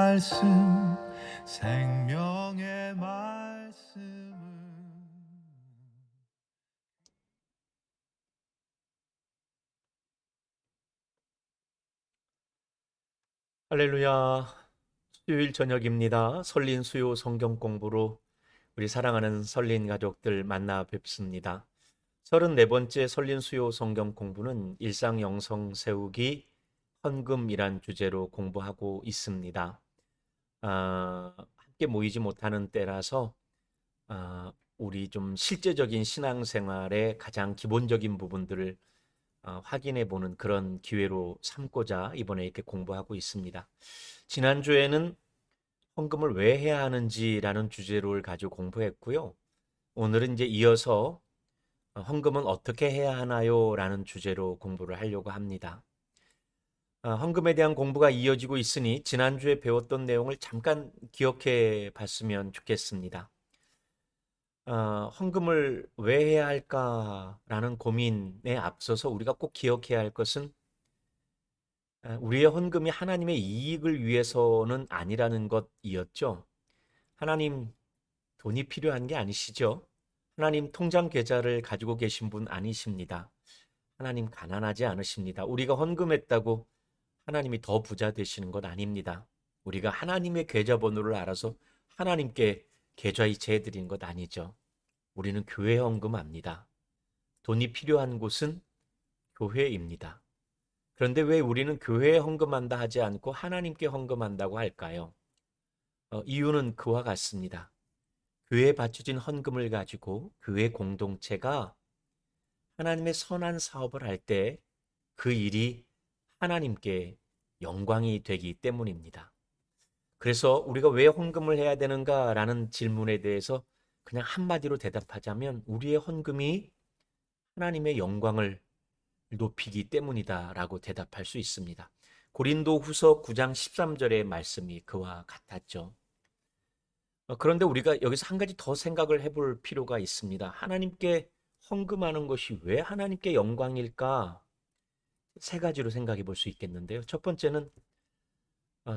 말씀 생명의 말씀을 할렐루야. 수요일 저녁입니다. 설린 수요 성경 공부로 우리 사랑하는 설린 가족들 만나 뵙습니다. 34번째 설린 수요 성경 공부는 일상 영성 세우기 헌금이란 주제로 공부하고 있습니다. 함께 모이지 못하는 때라서 우리 좀 실제적인 신앙생활의 가장 기본적인 부분들을 확인해 보는 그런 기회로 삼고자 이번에 이렇게 공부하고 있습니다. 지난주에는 헌금을 왜 해야 하는지라는 주제를 가지고 공부했고요. 오늘은 이제 이어서 헌금은 어떻게 해야 하나요? 라는 주제로 공부를 하려고 합니다. 헌금에 대한 공부가 이어지고 있으니 지난주에 배웠던 내용을 잠깐 기억해 봤으면 좋겠습니다. 헌금을 왜 해야 할까라는 고민에 앞서서 우리가 꼭 기억해야 할 것은 우리의 헌금이 하나님의 이익을 위해서는 아니라는 것이었죠. 하나님 돈이 필요한 게 아니시죠? 하나님 통장 계좌를 가지고 계신 분 아니십니다. 하나님 가난하지 않으십니다. 우리가 헌금했다고 하나님이 더 부자 되시는 것 아닙니다. 우리가 하나님의 계좌번호를 알아서 하나님께 계좌이체 해드리는 것 아니죠. 우리는 교회 헌금합니다. 돈이 필요한 곳은 교회입니다. 그런데 왜 우리는 교회에 헌금한다 하지 않고 하나님께 헌금한다고 할까요? 이유는 그와 같습니다. 교회에 바쳐진 헌금을 가지고 교회 공동체가 하나님의 선한 사업을 할 때 그 일이 하나님께 영광이 되기 때문입니다. 그래서 우리가 왜 헌금을 해야 되는가라는 질문에 대해서 그냥 한마디로 대답하자면 우리의 헌금이 하나님의 영광을 높이기 때문이다라고 대답할 수 있습니다. 고린도후서 9장 13절의 말씀이 그와 같았죠. 그런데 우리가 여기서 한 가지 더 생각을 해볼 필요가 있습니다. 하나님께 헌금하는 것이 왜 하나님께 영광일까? 세 가지로 생각해 볼 수 있겠는데요. 첫 번째는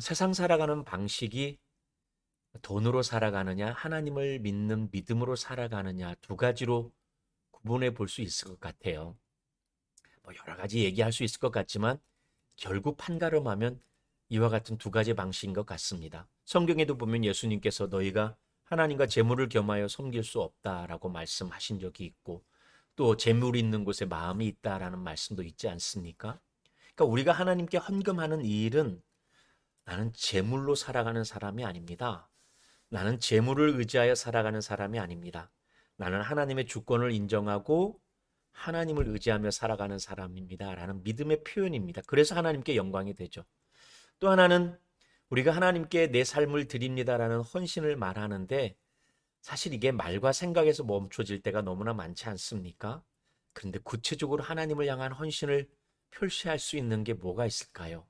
세상 살아가는 방식이 돈으로 살아가느냐, 하나님을 믿는 믿음으로 살아가느냐 두 가지로 구분해 볼 수 있을 것 같아요. 뭐 여러 가지 얘기할 수 있을 것 같지만 결국 판가름하면 이와 같은 두 가지 방식인 것 같습니다. 성경에도 보면 예수님께서 너희가 하나님과 재물을 겸하여 섬길 수 없다라고 말씀하신 적이 있고 또 재물이 있는 곳에 마음이 있다라는 말씀도 있지 않습니까? 그러니까 우리가 하나님께 헌금하는 이 일은 나는 재물로 살아가는 사람이 아닙니다. 나는 재물을 의지하여 살아가는 사람이 아닙니다. 나는 하나님의 주권을 인정하고 하나님을 의지하며 살아가는 사람입니다. 라는 믿음의 표현입니다. 그래서 하나님께 영광이 되죠. 또 하나는 우리가 하나님께 내 삶을 드립니다라는 헌신을 말하는데 사실 이게 말과 생각에서 멈춰질 때가 너무나 많지 않습니까? 그런데 구체적으로 하나님을 향한 헌신을 표시할 수 있는 게 뭐가 있을까요?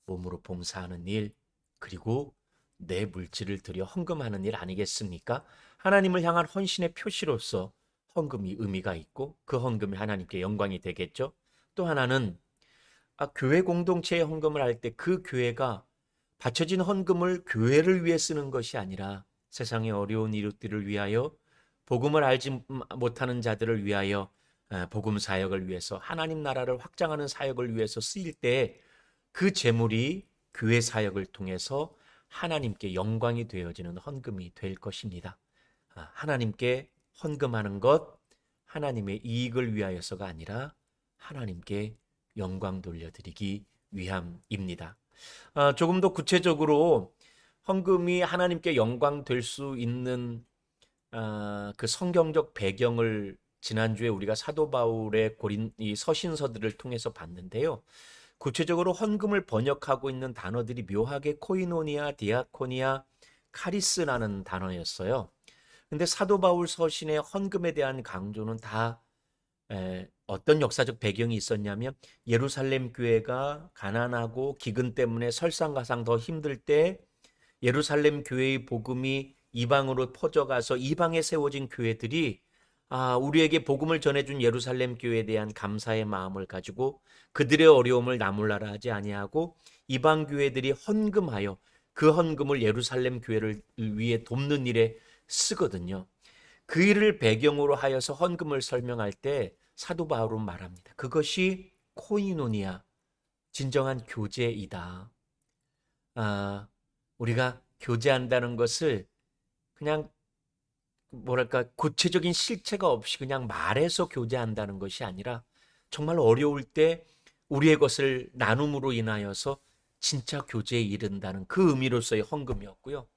몸으로 봉사하는 일, 그리고 내 물질을 들여 헌금하는 일 아니겠습니까? 하나님을 향한 헌신의 표시로서 헌금이 의미가 있고 그 헌금이 하나님께 영광이 되겠죠. 또 하나는 교회 공동체에 헌금을 할 때 그 교회가 바쳐진 헌금을 교회를 위해 쓰는 것이 아니라 세상의 어려운 이웃들을 위하여 복음을 알지 못하는 자들을 위하여 복음 사역을 위해서 하나님 나라를 확장하는 사역을 위해서 쓰일 때 그 재물이 교회 사역을 통해서 하나님께 영광이 되어지는 헌금이 될 것입니다. 하나님께 헌금하는 것 하나님의 이익을 위하여서가 아니라 하나님께 영광 돌려드리기 위함입니다. 조금 더 구체적으로 헌금이 하나님께 영광 될 수 있는 그 성경적 배경을 지난주에 우리가 사도 바울의 이 서신서들을 통해서 봤는데요. 구체적으로 헌금을 번역하고 있는 단어들이 묘하게 코이노니아, 디아코니아, 카리스라는 단어였어요. 근데 사도 바울 서신의 헌금에 대한 강조는 다 어떤 역사적 배경이 있었냐면 예루살렘 교회가 가난하고 기근 때문에 설상가상 더 힘들 때 예루살렘 교회의 복음이 이방으로 퍼져가서 이방에 세워진 교회들이 우리에게 복음을 전해준 예루살렘 교회에 대한 감사의 마음을 가지고 그들의 어려움을 나몰라라 하지 아니하고 이방 교회들이 헌금하여 그 헌금을 예루살렘 교회를 위해 돕는 일에 쓰거든요. 그 일을 배경으로 하여서 헌금을 설명할 때 사도 바울은 말합니다. 그것이 코이노니아, 진정한 교제이다. 우리가 교제한다는 것을 그냥 뭐랄까 구체적인 실체가 없이 그냥 말해서 교제한다는 것이 아니라 정말 어려울 때 우리의 것을 나눔으로 인하여서 진짜 교제에 이른다는 그 의미로서의 헌금이었고요.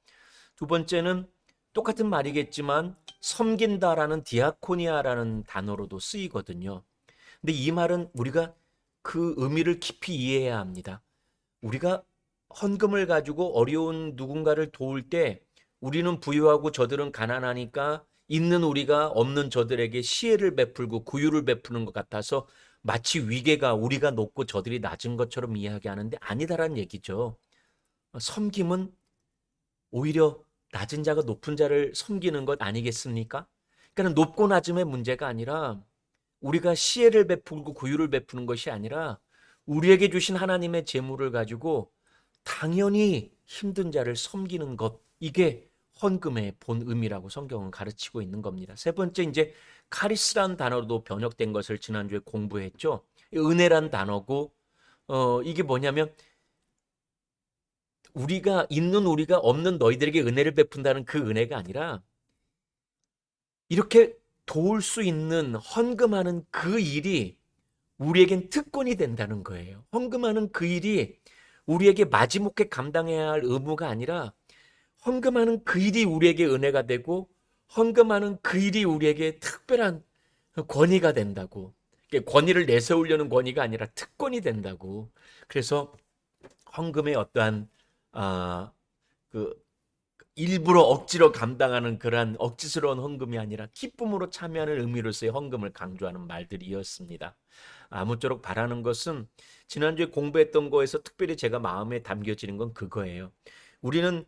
두 번째는 똑같은 말이겠지만 섬긴다라는 디아코니아라는 단어로도 쓰이거든요. 근데 이 말은 우리가 그 의미를 깊이 이해해야 합니다. 우리가 헌금을 가지고 어려운 누군가를 도울 때 우리는 부유하고 저들은 가난하니까 있는 우리가 없는 저들에게 시혜를 베풀고 구휼을 베푸는 것 같아서 마치 위계가 우리가 높고 저들이 낮은 것처럼 이야기하는데 아니다라는 얘기죠. 섬김은 오히려 낮은 자가 높은 자를 섬기는 것 아니겠습니까? 그러니까 높고 낮음의 문제가 아니라 우리가 시혜를 베풀고 구휼을 베푸는 것이 아니라 우리에게 주신 하나님의 재물을 가지고 당연히 힘든 자를 섬기는 것, 이게 헌금의 본 의미라고 성경은 가르치고 있는 겁니다. 세 번째, 이제 카리스란 단어도 번역된 것을 지난주에 공부했죠. 은혜란 단어고 이게 뭐냐면 우리가 있는 우리가 없는 너희들에게 은혜를 베푼다는 그 은혜가 아니라 이렇게 도울 수 있는 헌금하는 그 일이 우리에겐 특권이 된다는 거예요. 헌금하는 그 일이 우리에게 마지못해 감당해야 할 의무가 아니라 헌금하는 그 일이 우리에게 은혜가 되고 헌금하는 그 일이 우리에게 특별한 권위가 된다고. 권위를 내세우려는 권위가 아니라 특권이 된다고. 그래서 헌금의 어떠한 그 일부러 억지로 감당하는 그러한 억지스러운 헌금이 아니라 기쁨으로 참여하는 의미로서의 헌금을 강조하는 말들이었습니다. 아무쪼록 바라는 것은 지난주에 공부했던 거에서 특별히 제가 마음에 담겨지는 건 그거예요. 우리는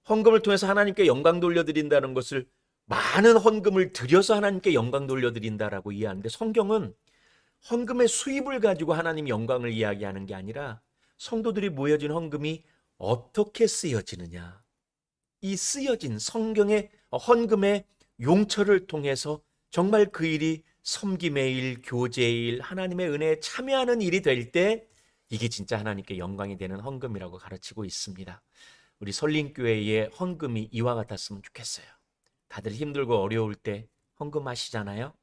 헌금을 통해서 하나님께 영광 돌려드린다는 것을 많은 헌금을 들여서 하나님께 영광 돌려드린다라고 이해하는데 성경은 헌금의 수입을 가지고 하나님 영광을 이야기하는 게 아니라 성도들이 모여진 헌금이 어떻게 쓰여지느냐, 이 쓰여진 성경의 헌금의 용처를 통해서 정말 그 일이 섬김의 일, 교제의 일, 하나님의 은혜에 참여하는 일이 될 때 이게 진짜 하나님께 영광이 되는 헌금이라고 가르치고 있습니다. 우리 설림교회의 헌금이 이와 같았으면 좋겠어요. 다들 힘들고 어려울 때 헌금하시잖아요.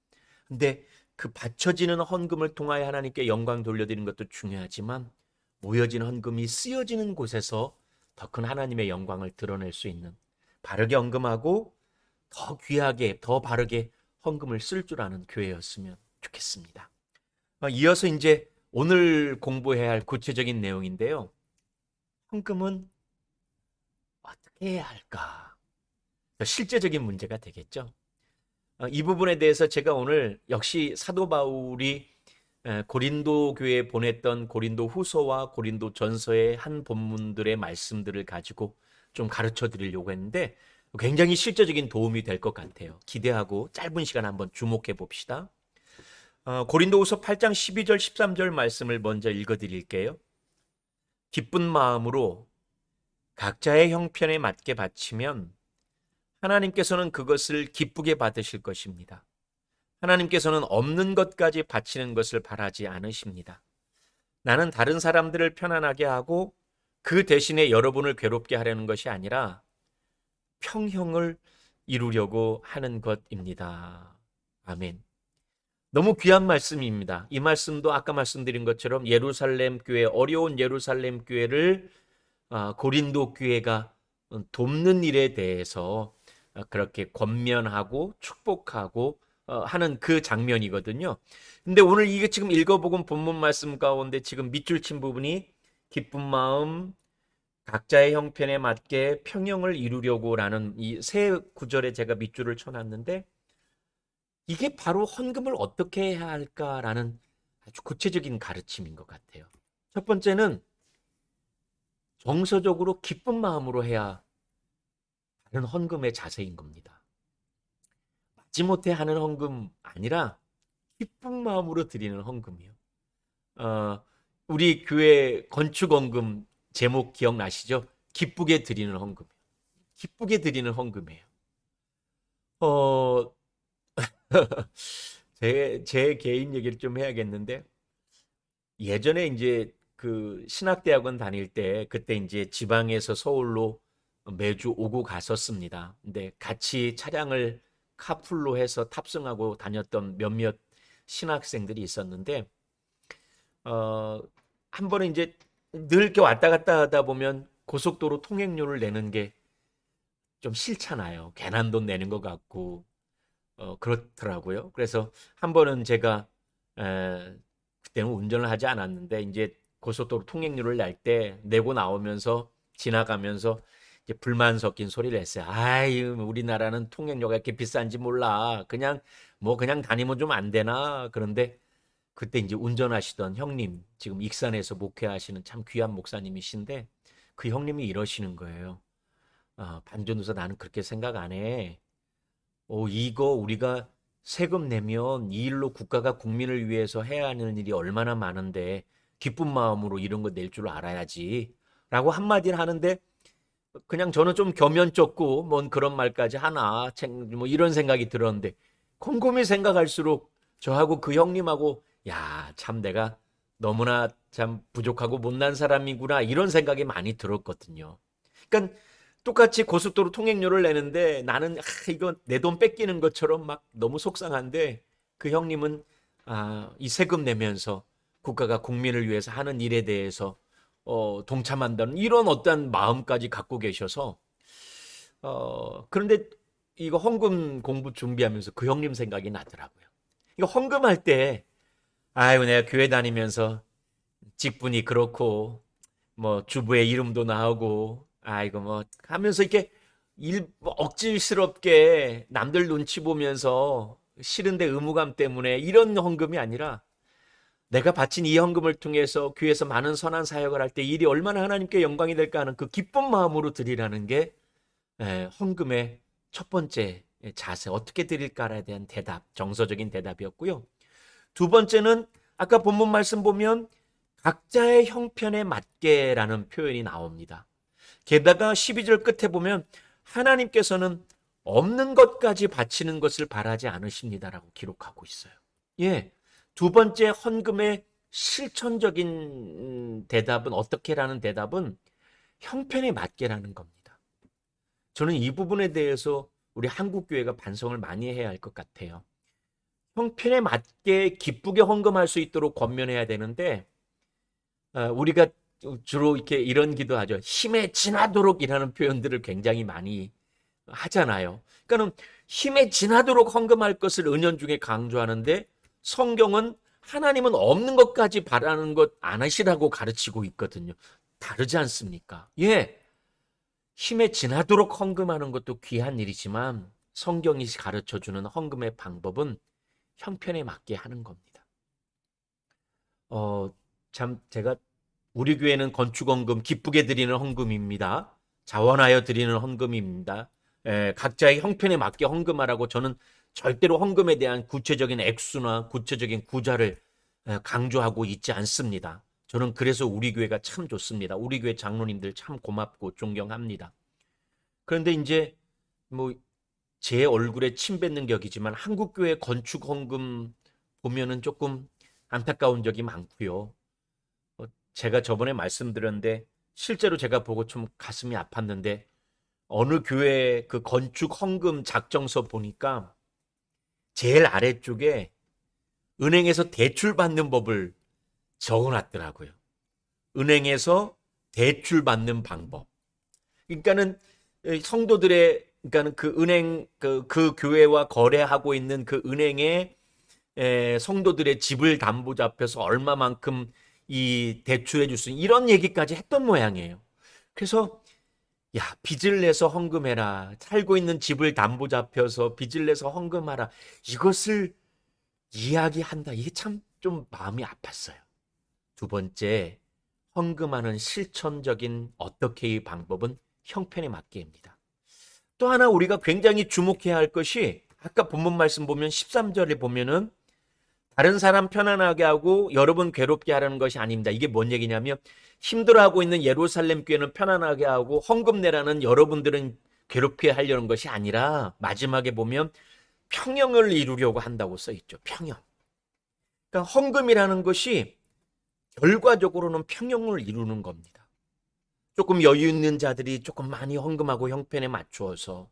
근데 그 바쳐지는 헌금을 통하여 하나님께 영광 돌려드리는 것도 중요하지만 모여진 헌금이 쓰여지는 곳에서 더 큰 하나님의 영광을 드러낼 수 있는, 바르게 헌금하고 더 귀하게 더 바르게 헌금을 쓸 줄 아는 교회였으면 좋겠습니다. 이어서 이제 오늘 공부해야 할 구체적인 내용인데요. 헌금은 어떻게 해야 할까? 실제적인 문제가 되겠죠. 이 부분에 대해서 제가 오늘 역시 사도 바울이 고린도 교회에 보냈던 고린도 후서와 고린도 전서의 한 본문들의 말씀들을 가지고 좀 가르쳐 드리려고 했는데 굉장히 실제적인 도움이 될 것 같아요. 기대하고 짧은 시간 한번 주목해 봅시다. 고린도 후서 8장 12절 13절 말씀을 먼저 읽어 드릴게요. 기쁜 마음으로 각자의 형편에 맞게 바치면 하나님께서는 그것을 기쁘게 받으실 것입니다. 하나님께서는 없는 것까지 바치는 것을 바라지 않으십니다. 나는 다른 사람들을 편안하게 하고 그 대신에 여러분을 괴롭게 하려는 것이 아니라 평형을 이루려고 하는 것입니다. 아멘. 너무 귀한 말씀입니다. 이 말씀도 아까 말씀드린 것처럼 예루살렘 교회, 어려운 예루살렘 교회를 고린도 교회가 돕는 일에 대해서 그렇게 권면하고 축복하고 하는 그 장면이거든요. 근데 오늘 이게 지금 읽어보건 본문 말씀 가운데 지금 밑줄 친 부분이 기쁜 마음, 각자의 형편에 맞게 평형을 이루려고 라는 이 세 구절에 제가 밑줄을 쳐놨는데 이게 바로 헌금을 어떻게 해야 할까라는 아주 구체적인 가르침인 것 같아요. 첫 번째는 정서적으로 기쁜 마음으로 해야 하는 헌금의 자세인 겁니다. 마지못해 하는 헌금 아니라 기쁜 마음으로 드리는 헌금이요. 우리 교회 건축 헌금 제목 기억나시죠? 기쁘게 드리는 헌금이에요. 기쁘게 드리는 헌금이에요. 어, 제 개인 얘기를 좀 해야겠는데, 예전에 이제 그 신학대학원 다닐 때, 그때 이제 지방에서 서울로 매주 오고 갔었습니다. 근데 같이 차량을 카풀로 해서 탑승하고 다녔던 몇몇 신학생들이 있었는데, 어, 한 번은 이제 늘 이렇게 왔다 갔다 하다 보면 고속도로 통행료를 내는 게 좀 싫잖아요. 괜한 돈 내는 것 같고, 그렇더라고요. 그래서 한 번은 제가, 그때는 운전을 하지 않았는데, 이제 고속도로 통행료를 낼 때 내고 나오면서 지나가면서 이제 불만 섞인 소리를 했어요. 아이, 우리나라는 통행료가 이렇게 비싼지 몰라. 그냥, 뭐, 그냥 다니면 좀 안 되나? 그런데 그때 이제 운전하시던 형님, 지금 익산에서 목회하시는 참 귀한 목사님이신데, 그 형님이 이러시는 거예요. 반전도사 나는 그렇게 생각 안 해. 이거 우리가 세금 내면 이 일로 국가가 국민을 위해서 해야 하는 일이 얼마나 많은데 기쁜 마음으로 이런 거 낼 줄 알아야지. 라고 한마디를 하는데 그냥 저는 좀 겸연쩍고 뭔 그런 말까지 하나 뭐 이런 생각이 들었는데 곰곰이 생각할수록 저하고 그 형님하고 야, 참 내가 너무나 참 부족하고 못난 사람이구나 이런 생각이 많이 들었거든요. 그러니까 똑같이 고속도로 통행료를 내는데 나는 이거 내 돈 뺏기는 것처럼 막 너무 속상한데 그 형님은 이 세금 내면서 국가가 국민을 위해서 하는 일에 대해서 동참한다는 이런 어떤 마음까지 갖고 계셔서 그런데 이거 헌금 공부 준비하면서 그 형님 생각이 나더라고요. 이거 헌금할 때 아유 내가 교회 다니면서 직분이 그렇고 뭐 주부의 이름도 나오고 아이고 뭐 하면서 이렇게 뭐 억지스럽게 남들 눈치 보면서 싫은데 의무감 때문에 이런 헌금이 아니라 내가 바친 이 헌금을 통해서 교회에서 많은 선한 사역을 할 때 일이 얼마나 하나님께 영광이 될까 하는 그 기쁜 마음으로 드리라는 게 헌금의 첫 번째 자세, 어떻게 드릴까에 대한 대답, 정서적인 대답이었고요. 두 번째는 아까 본문 말씀 보면 각자의 형편에 맞게라는 표현이 나옵니다. 게다가 12절 끝에 보면 하나님께서는 없는 것까지 바치는 것을 바라지 않으십니다라고 기록하고 있어요. 예. 두 번째 헌금의 실천적인 대답은 어떻게라는 대답은 형편에 맞게라는 겁니다. 저는 이 부분에 대해서 우리 한국교회가 반성을 많이 해야 할 것 같아요. 형편에 맞게 기쁘게 헌금할 수 있도록 권면해야 되는데 우리가 주로 이렇게 이런 기도하죠. 힘에 지나도록이라는 표현들을 굉장히 많이 하잖아요. 그러니까는 힘에 지나도록 헌금할 것을 은연중에 강조하는데 성경은 하나님은 없는 것까지 바라는 것 안 하시라고 가르치고 있거든요. 다르지 않습니까? 예. 힘에 지나도록 헌금하는 것도 귀한 일이지만 성경이 가르쳐 주는 헌금의 방법은 형편에 맞게 하는 겁니다. 참 제가 우리 교회는 건축헌금 기쁘게 드리는 헌금입니다. 자원하여 드리는 헌금입니다. 각자의 형편에 맞게 헌금하라고 저는 절대로 헌금에 대한 구체적인 액수나 구체적인 구자를 강조하고 있지 않습니다. 저는 그래서 우리 교회가 참 좋습니다. 우리 교회 장로님들 참 고맙고 존경합니다. 그런데 이제 뭐 제 얼굴에 침 뱉는 격이지만 한국 교회 건축 헌금 보면은 조금 안타까운 적이 많고요. 제가 저번에 말씀드렸는데 실제로 제가 보고 좀 가슴이 아팠는데 어느 교회 그 건축 헌금 작정서 보니까 제일 아래쪽에 은행에서 대출 받는 법을 적어놨더라고요. 은행에서 대출 받는 방법. 그러니까는 성도들의 그러니까는 그 은행 그 교회와 거래하고 있는 그 은행에 성도들의 집을 담보 잡혀서 얼마만큼 이 대출해 줄 수 있는 이런 얘기까지 했던 모양이에요. 그래서 야, 빚을 내서 헌금해라. 살고 있는 집을 담보 잡혀서 빚을 내서 헌금하라. 이것을 이야기한다. 이게 참 좀 마음이 아팠어요. 두 번째, 헌금하는 실천적인 어떻게의 방법은 형편에 맞게입니다. 또 하나 우리가 굉장히 주목해야 할 것이 아까 본문 말씀 보면 13절에 보면은 다른 사람 편안하게 하고 여러분 괴롭게 하라는 것이 아닙니다. 이게 뭔 얘기냐면 힘들어하고 있는 예루살렘 교회는 편안하게 하고 헌금 내라는 여러분들은 괴롭게 하려는 것이 아니라 마지막에 보면 평형을 이루려고 한다고 써 있죠. 평형. 그러니까 헌금이라는 것이 결과적으로는 평형을 이루는 겁니다. 조금 여유 있는 자들이 조금 많이 헌금하고 형편에 맞추어서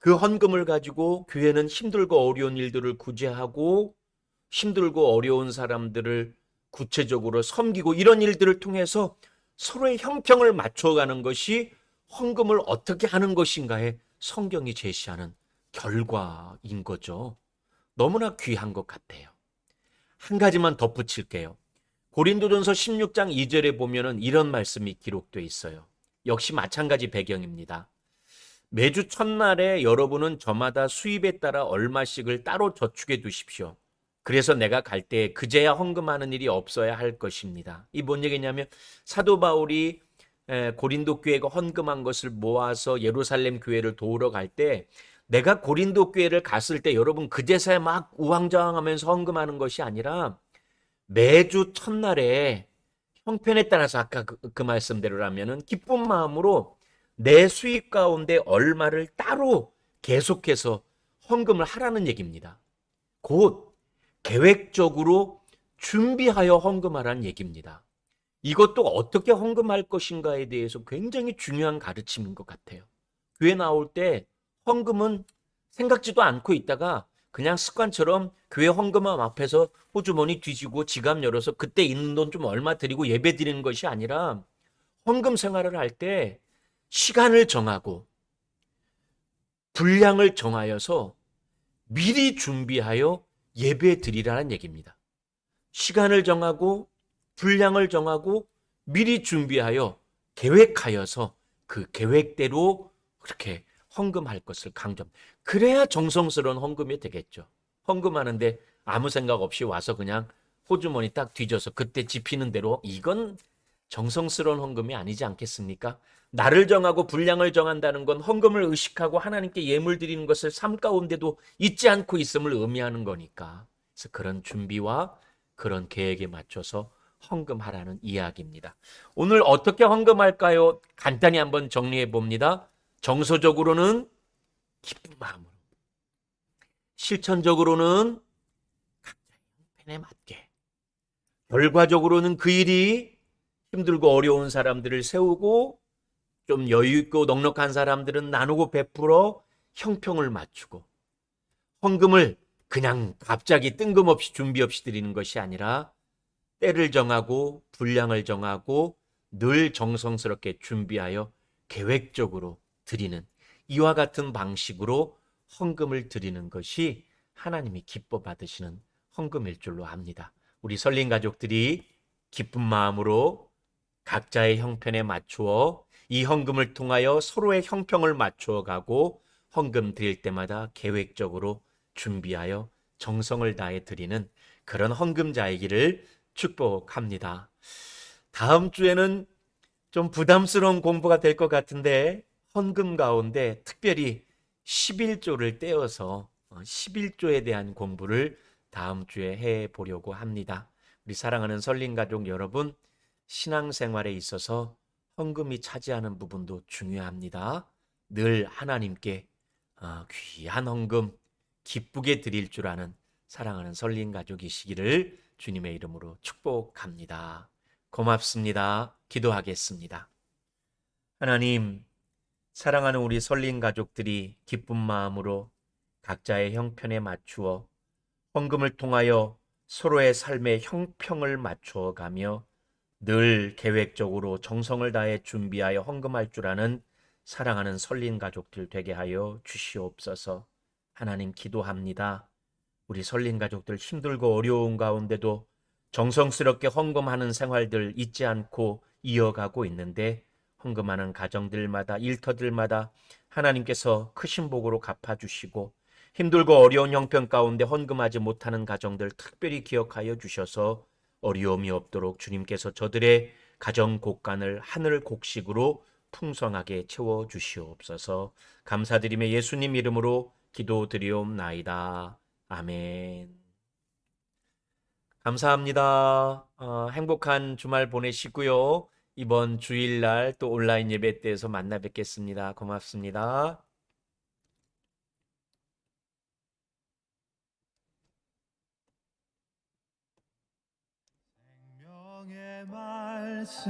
그 헌금을 가지고 교회는 힘들고 어려운 일들을 구제하고 힘들고 어려운 사람들을 구체적으로 섬기고 이런 일들을 통해서 서로의 형평을 맞춰가는 것이 헌금을 어떻게 하는 것인가에 성경이 제시하는 결과인 거죠. 너무나 귀한 것 같아요. 한 가지만 덧붙일게요. 고린도전서 16장 2절에 보면은 이런 말씀이 기록되어 있어요. 역시 마찬가지 배경입니다. 매주 첫날에 여러분은 저마다 수입에 따라 얼마씩을 따로 저축해 두십시오. 그래서 내가 갈 때 그제야 헌금하는 일이 없어야 할 것입니다. 이 뭔 얘기냐면 사도 바울이 고린도 교회가 헌금한 것을 모아서 예루살렘 교회를 도우러 갈 때 내가 고린도 교회를 갔을 때 여러분 그제서야 막 우왕좌왕하면서 헌금하는 것이 아니라 매주 첫날에 형편에 따라서 아까 그 말씀대로라면은 기쁜 마음으로 내 수입 가운데 얼마를 따로 계속해서 헌금을 하라는 얘기입니다. 곧 계획적으로 준비하여 헌금하라는 얘기입니다. 이것도 어떻게 헌금할 것인가에 대해서 굉장히 중요한 가르침인 것 같아요. 교회 나올 때 헌금은 생각지도 않고 있다가 그냥 습관처럼 교회 헌금함 앞에서 호주머니 뒤지고 지갑 열어서 그때 있는 돈 좀 얼마 드리고 예배 드리는 것이 아니라 헌금 생활을 할 때 시간을 정하고 분량을 정하여서 미리 준비하여 예배 드리라는 얘기입니다. 시간을 정하고 분량을 정하고 미리 준비하여 계획하여서 그 계획대로 그렇게 헌금할 것을 강조합니다. 그래야 정성스러운 헌금이 되겠죠. 헌금하는데 아무 생각 없이 와서 그냥 호주머니 딱 뒤져서 그때 집히는 대로 이건 정성스러운 헌금이 아니지 않겠습니까? 나를 정하고 분량을 정한다는 건 헌금을 의식하고 하나님께 예물 드리는 것을 삶 가운데도 잊지 않고 있음을 의미하는 거니까. 그래서 그런 준비와 그런 계획에 맞춰서 헌금하라는 이야기입니다. 오늘 어떻게 헌금할까요? 간단히 한번 정리해 봅니다. 정서적으로는 기쁜 마음으로, 실천적으로는 각자의 형편에 맞게, 결과적으로는 그 일이 힘들고 어려운 사람들을 세우고 좀 여유 있고 넉넉한 사람들은 나누고 베풀어 형평을 맞추고 헌금을 그냥 갑자기 뜬금없이 준비 없이 드리는 것이 아니라 때를 정하고 분량을 정하고 늘 정성스럽게 준비하여 계획적으로 드리는 이와 같은 방식으로 헌금을 드리는 것이 하나님이 기뻐 받으시는 헌금일 줄로 압니다. 우리 설린 가족들이 기쁜 마음으로 각자의 형편에 맞추어 이 헌금을 통하여 서로의 형평을 맞추어 가고 헌금 드릴 때마다 계획적으로 준비하여 정성을 다해 드리는 그런 헌금자이기를 축복합니다. 다음 주에는 좀 부담스러운 공부가 될 것 같은데 헌금 가운데 특별히 11조를 떼어서 11조에 대한 공부를 다음 주에 해 보려고 합니다. 우리 사랑하는 설린 가족 여러분, 신앙생활에 있어서 헌금이 차지하는 부분도 중요합니다. 늘 하나님께 귀한 헌금 기쁘게 드릴 줄 아는 사랑하는 설린 가족이시기를 주님의 이름으로 축복합니다. 고맙습니다. 기도하겠습니다. 하나님, 사랑하는 우리 설린 가족들이 기쁜 마음으로 각자의 형편에 맞추어 헌금을 통하여 서로의 삶의 형평을 맞추어 가며 늘 계획적으로 정성을 다해 준비하여 헌금할 줄 아는 사랑하는 설린 가족들 되게 하여 주시옵소서. 하나님 기도합니다. 우리 설린 가족들 힘들고 어려운 가운데도 정성스럽게 헌금하는 생활들 잊지 않고 이어가고 있는데 헌금하는 가정들마다 일터들마다 하나님께서 크신 복으로 갚아주시고 힘들고 어려운 형편 가운데 헌금하지 못하는 가정들 특별히 기억하여 주셔서 어려움이 없도록 주님께서 저들의 가정 곳간을 하늘 곡식으로 풍성하게 채워 주시옵소서. 감사드리며 예수님 이름으로 기도드리옵나이다. 아멘. 감사합니다. 행복한 주말 보내시고요. 이번 주일날 또 온라인 예배 때에서 만나 뵙겠습니다. 고맙습니다. 생명의 말씀이